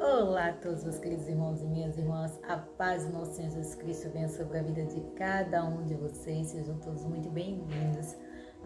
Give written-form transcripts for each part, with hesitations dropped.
Olá a todos meus queridos irmãos e minhas irmãs, a paz do nosso Senhor Jesus Cristo venha sobre a vida de cada um de vocês, sejam todos muito bem-vindos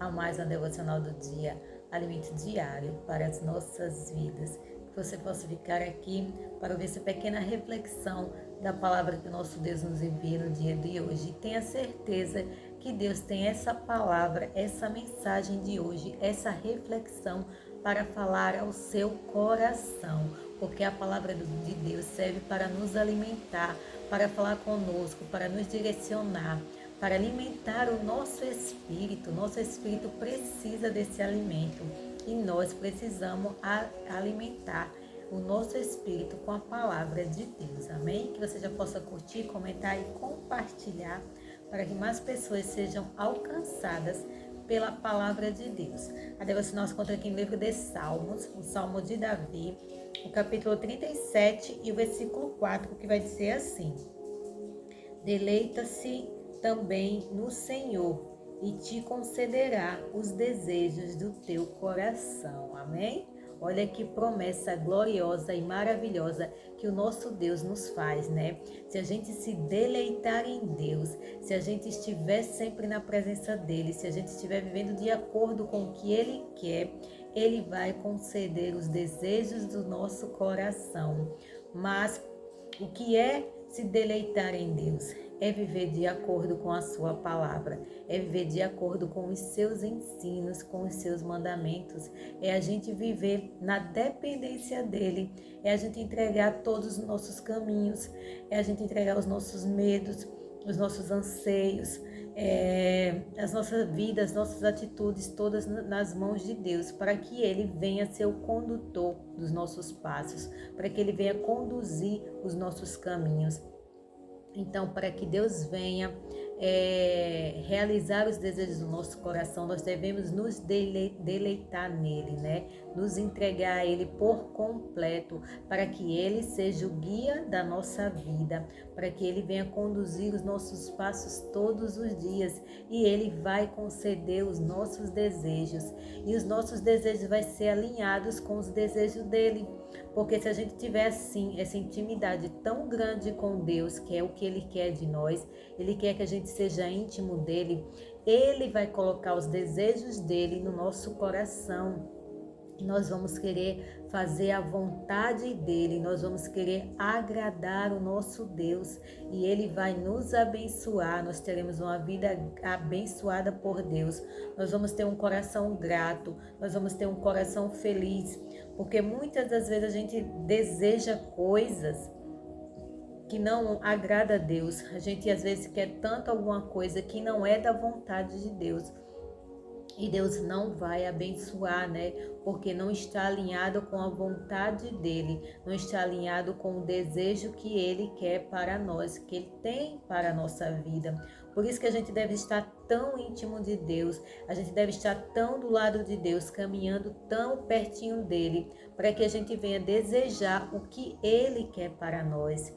a mais uma devocional do dia, alimento diário para as nossas vidas. Que você possa ficar aqui para ouvir essa pequena reflexão da palavra que o nosso Deus nos envia no dia de hoje. E tenha certeza que Deus tem essa palavra, essa mensagem de hoje, essa reflexão para falar ao seu coração, porque a palavra de Deus serve para nos alimentar, para falar conosco, para nos direcionar, para alimentar o nosso espírito. Nosso espírito precisa desse alimento e nós precisamos alimentar o nosso espírito com a palavra de Deus. Amém? Que você já possa curtir, comentar e compartilhar para que mais pessoas sejam alcançadas pela palavra de Deus. A devocional se encontra aqui no livro de Salmos, o Salmo de Davi, o capítulo 37 e o versículo 4, que vai dizer assim: Deleita-se também no Senhor e te concederá os desejos do teu coração. Amém? Olha que promessa gloriosa e maravilhosa que o nosso Deus nos faz, né? Se a gente se deleitar em Deus, se a gente estiver sempre na presença dEle, se a gente estiver vivendo de acordo com o que Ele quer, Ele vai conceder os desejos do nosso coração. Mas o que é se deleitar em Deus? É viver de acordo com a sua palavra, é viver de acordo com os seus ensinos, com os seus mandamentos, é a gente viver na dependência dele, é a gente entregar todos os nossos caminhos, é a gente entregar os nossos medos, os nossos anseios, as nossas vidas, as nossas atitudes, todas nas mãos de Deus, para que Ele venha ser o condutor dos nossos passos, para que Ele venha conduzir os nossos caminhos. Então, para que Deus venha realizar os desejos do nosso coração, nós devemos nos deleitar nele, né? Nos entregar a Ele por completo, para que Ele seja o guia da nossa vida, para que Ele venha conduzir os nossos passos todos os dias e Ele vai conceder os nossos desejos. E os nossos desejos vão ser alinhados com os desejos dEle. Porque se a gente tiver assim, essa intimidade tão grande com Deus, que é o que Ele quer de nós, Ele quer que a gente seja íntimo dEle, Ele vai colocar os desejos dEle no nosso coração. Nós vamos querer fazer a vontade dEle, nós vamos querer agradar o nosso Deus e Ele vai nos abençoar, nós teremos uma vida abençoada por Deus, nós vamos ter um coração grato, nós vamos ter um coração feliz, porque muitas das vezes a gente deseja coisas que não agrada a Deus, a gente às vezes quer tanto alguma coisa que não é da vontade de Deus. E Deus não vai abençoar, né? Porque não está alinhado com a vontade dEle, não está alinhado com o desejo que Ele quer para nós, que Ele tem para a nossa vida. Por isso que a gente deve estar tão íntimo de Deus, a gente deve estar tão do lado de Deus, caminhando tão pertinho dEle, para que a gente venha desejar o que Ele quer para nós.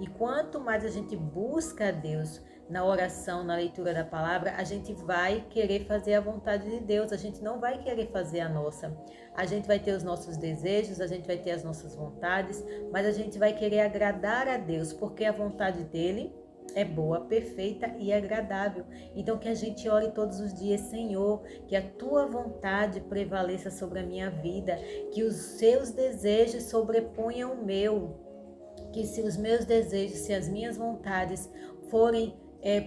E quanto mais a gente busca a Deus, na oração, na leitura da palavra, a gente vai querer fazer a vontade de Deus, a gente não vai querer fazer a nossa. A gente vai ter os nossos desejos, a gente vai ter as nossas vontades, mas a gente vai querer agradar a Deus, porque a vontade dele é boa, perfeita e agradável. Então que a gente ore todos os dias: Senhor, que a tua vontade prevaleça sobre a minha vida, que os seus desejos sobreponham o meu, que se os meus desejos, se as minhas vontades forem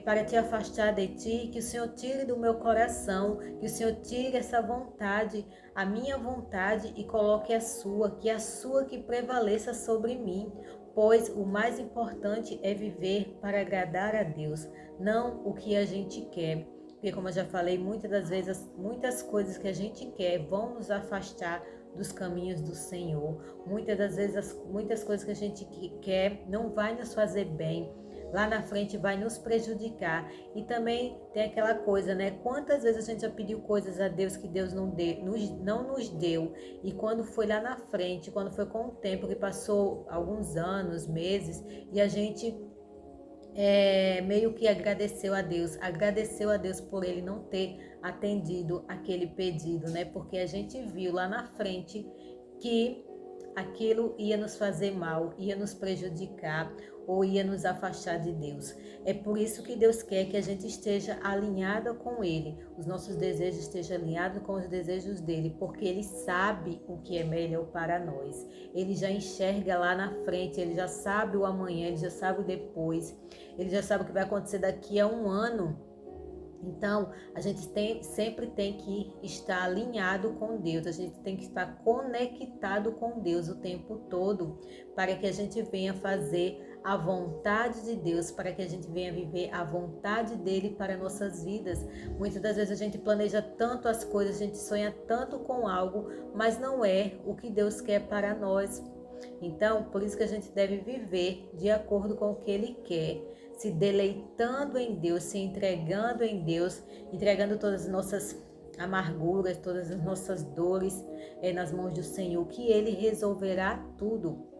para te afastar de ti, que o Senhor tire do meu coração, que o Senhor tire essa vontade, a minha vontade, e coloque a sua, que prevaleça sobre mim, pois o mais importante é viver para agradar a Deus, não o que a gente quer. Porque, como eu já falei, muitas das vezes, muitas coisas que a gente quer vão nos afastar dos caminhos do Senhor. Muitas das vezes, muitas coisas que a gente quer não vai nos fazer bem. Lá na frente vai nos prejudicar. E também tem aquela coisa, né? Quantas vezes a gente já pediu coisas a Deus que Deus não nos deu. E quando foi lá na frente, quando foi com o tempo, que passou alguns anos, meses, e a gente meio que agradeceu a Deus por Ele não ter atendido aquele pedido, né? Porque a gente viu lá na frente que aquilo ia nos fazer mal, ia nos prejudicar ou ia nos afastar de Deus. É por isso que Deus quer que a gente esteja alinhada com Ele, os nossos desejos estejam alinhados com os desejos dele, porque Ele sabe o que é melhor para nós. Ele já enxerga lá na frente, Ele já sabe o amanhã, Ele já sabe o depois, Ele já sabe o que vai acontecer daqui a um ano. Então, a gente sempre tem que estar alinhado com Deus, a gente tem que estar conectado com Deus o tempo todo, para que a gente venha fazer a vontade de Deus, para que a gente venha viver a vontade dele para nossas vidas. Muitas das vezes a gente planeja tanto as coisas, a gente sonha tanto com algo, mas não é o que Deus quer para nós. Então, por isso que a gente deve viver de acordo com o que Ele quer, se deleitando em Deus, se entregando em Deus, entregando todas as nossas amarguras, todas as nossas dores nas mãos do Senhor, que Ele resolverá tudo.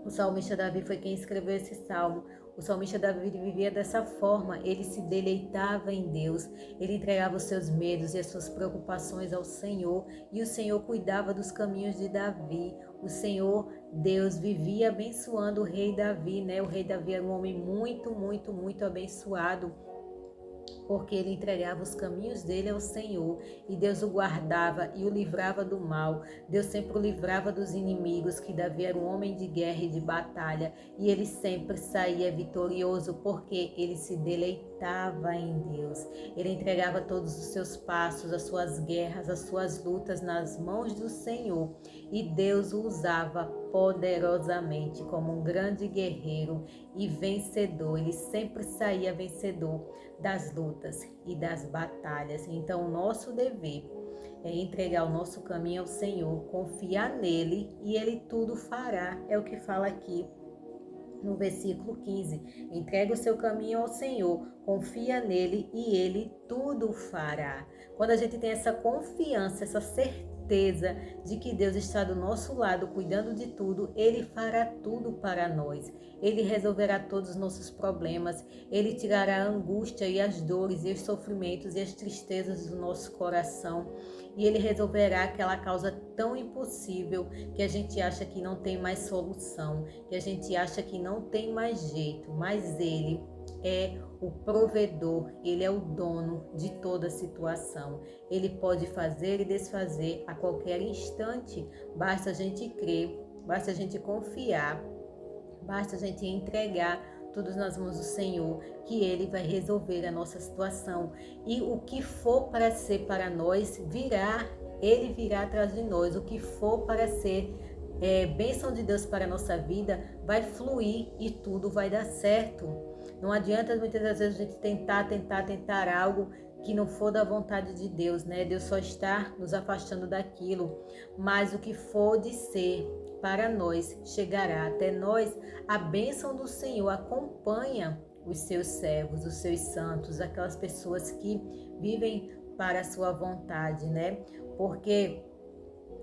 O salmista Davi foi quem escreveu esse salmo. O salmista Davi vivia dessa forma, ele se deleitava em Deus, ele entregava os seus medos e as suas preocupações ao Senhor, e o Senhor cuidava dos caminhos de Davi. O Senhor, Deus, vivia abençoando o rei Davi, né? O rei Davi era um homem muito, muito, muito abençoado, porque ele entregava os caminhos dele ao Senhor, e Deus o guardava e o livrava do mal. Deus sempre o livrava dos inimigos, que Davi era um homem de guerra e de batalha, e ele sempre saía vitorioso, porque ele se deleitava em Deus. Ele entregava todos os seus passos, as suas guerras, as suas lutas nas mãos do Senhor, e Deus o usava poderosamente como um grande guerreiro e vencedor. Ele sempre saía vencedor das lutas e das batalhas. Então, o nosso dever é entregar o nosso caminho ao Senhor, confiar nele e ele tudo fará. É o que fala aqui no versículo 15. Entrega o seu caminho ao Senhor, confia nele e ele tudo fará. Quando a gente tem essa confiança, essa certeza de que Deus está do nosso lado, cuidando de tudo, Ele fará tudo para nós. Ele resolverá todos os nossos problemas, Ele tirará a angústia e as dores e os sofrimentos e as tristezas do nosso coração, e Ele resolverá aquela causa tão impossível que a gente acha que não tem mais solução, que a gente acha que não tem mais jeito, mas Ele é o provedor, Ele é o dono de toda a situação. Ele pode fazer e desfazer a qualquer instante. Basta a gente crer, basta a gente confiar, basta a gente entregar tudo nas mãos do Senhor, que Ele vai resolver a nossa situação. E o que for para ser para nós, virá, Ele virá atrás de nós. O que for para ser bênção de Deus para a nossa vida, vai fluir e tudo vai dar certo. Não adianta muitas das vezes a gente tentar algo que não for da vontade de Deus, né? Deus só está nos afastando daquilo, mas o que for de ser para nós chegará até nós. A bênção do Senhor acompanha os seus servos, os seus santos, aquelas pessoas que vivem para a sua vontade, né? Porque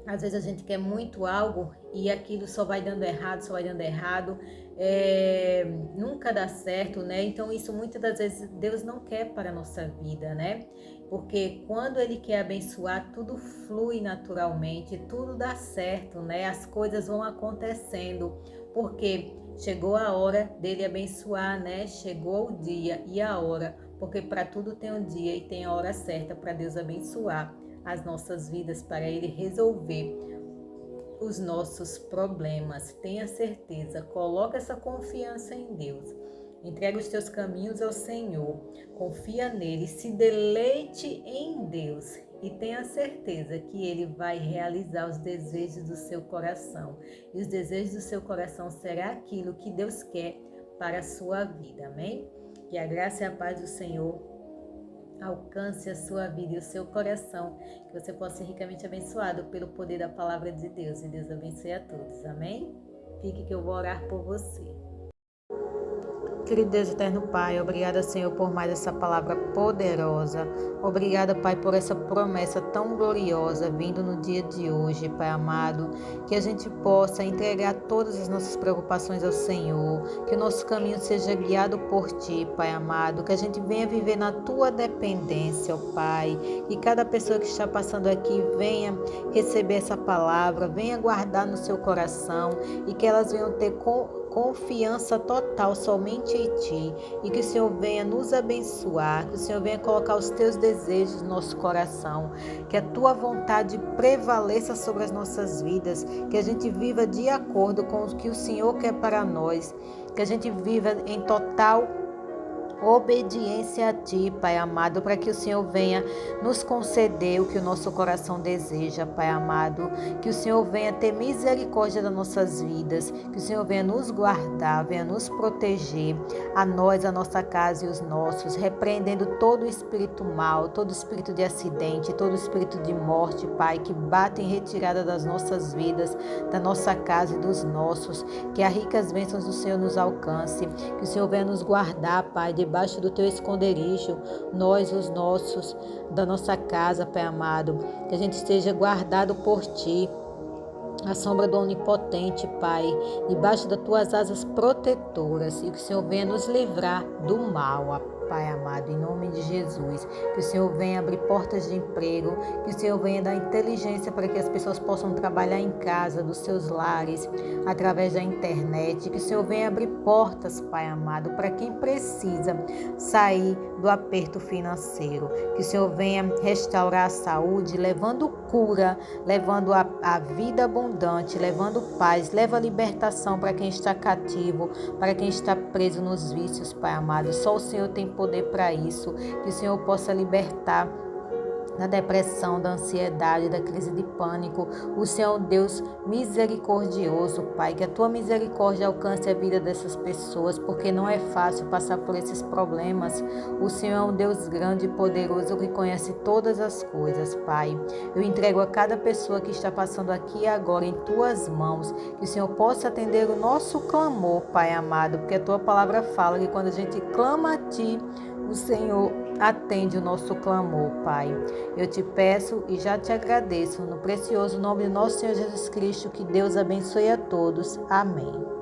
às vezes a gente quer muito algo e aquilo só vai dando errado, nunca dá certo, né? Então isso muitas das vezes Deus não quer para a nossa vida, né? Porque quando Ele quer abençoar, tudo flui naturalmente, tudo dá certo, né? As coisas vão acontecendo, porque chegou a hora dele abençoar, né? Chegou o dia e a hora, porque para tudo tem um dia e tem a hora certa para Deus abençoar as nossas vidas, para Ele resolver os nossos problemas. Tenha certeza, coloca essa confiança em Deus. Entrega os teus caminhos ao Senhor, confia nele, se deleite em Deus e tenha certeza que Ele vai realizar os desejos do seu coração. E os desejos do seu coração será aquilo que Deus quer para a sua vida, amém? Que a graça e a paz do Senhor alcance a sua vida e o seu coração, que você possa ser ricamente abençoado pelo poder da palavra de Deus. E Deus abençoe a todos, amém? Fique que eu vou orar por você. Querido Deus eterno Pai, obrigada, Senhor, por mais essa palavra poderosa. Obrigada, Pai, por essa promessa tão gloriosa vindo no dia de hoje, Pai amado. Que a gente possa entregar todas as nossas preocupações ao Senhor. Que o nosso caminho seja guiado por Ti, Pai amado. Que a gente venha viver na Tua dependência, ó Pai. Que cada pessoa que está passando aqui venha receber essa palavra, venha guardar no seu coração e que elas venham ter confiança total somente em Ti, e que o Senhor venha nos abençoar, que o Senhor venha colocar os Teus desejos no nosso coração, que a Tua vontade prevaleça sobre as nossas vidas, que a gente viva de acordo com o que o Senhor quer para nós, que a gente viva em total obediência a Ti, Pai amado, para que o Senhor venha nos conceder o que o nosso coração deseja, Pai amado, que o Senhor venha ter misericórdia das nossas vidas, que o Senhor venha nos guardar, venha nos proteger, a nós, a nossa casa e os nossos, repreendendo todo o espírito mal, todo espírito de acidente, todo espírito de morte, Pai, que bate em retirada das nossas vidas, da nossa casa e dos nossos, que as ricas bênçãos do Senhor nos alcance, que o Senhor venha nos guardar, Pai, debaixo do Teu esconderijo, nós, os nossos, da nossa casa, Pai amado, que a gente esteja guardado por Ti, à sombra do Onipotente, Pai, debaixo das Tuas asas protetoras, e que o Senhor venha nos livrar do mal, Pai amado, em nome de Jesus, que o Senhor venha abrir portas de emprego, que o Senhor venha dar inteligência para que as pessoas possam trabalhar em casa, dos seus lares, através da internet, que o Senhor venha abrir portas, Pai amado, para quem precisa sair do aperto financeiro, que o Senhor venha restaurar a saúde, levando cura, levando a vida abundante, levando paz, leva a libertação para quem está cativo, para quem está preso nos vícios, Pai amado. Só o Senhor tem poder para isso, que o Senhor possa libertar da depressão, da ansiedade, da crise de pânico. O Senhor é um Deus misericordioso, Pai, que a Tua misericórdia alcance a vida dessas pessoas, porque não é fácil passar por esses problemas. O Senhor é um Deus grande e poderoso que conhece todas as coisas, Pai. Eu entrego a cada pessoa que está passando aqui e agora em Tuas mãos, que o Senhor possa atender o nosso clamor, Pai amado, porque a Tua palavra fala que quando a gente clama a Ti, o Senhor atende o nosso clamor, Pai. Eu te peço e já te agradeço, no precioso nome do nosso Senhor Jesus Cristo, que Deus abençoe a todos. Amém.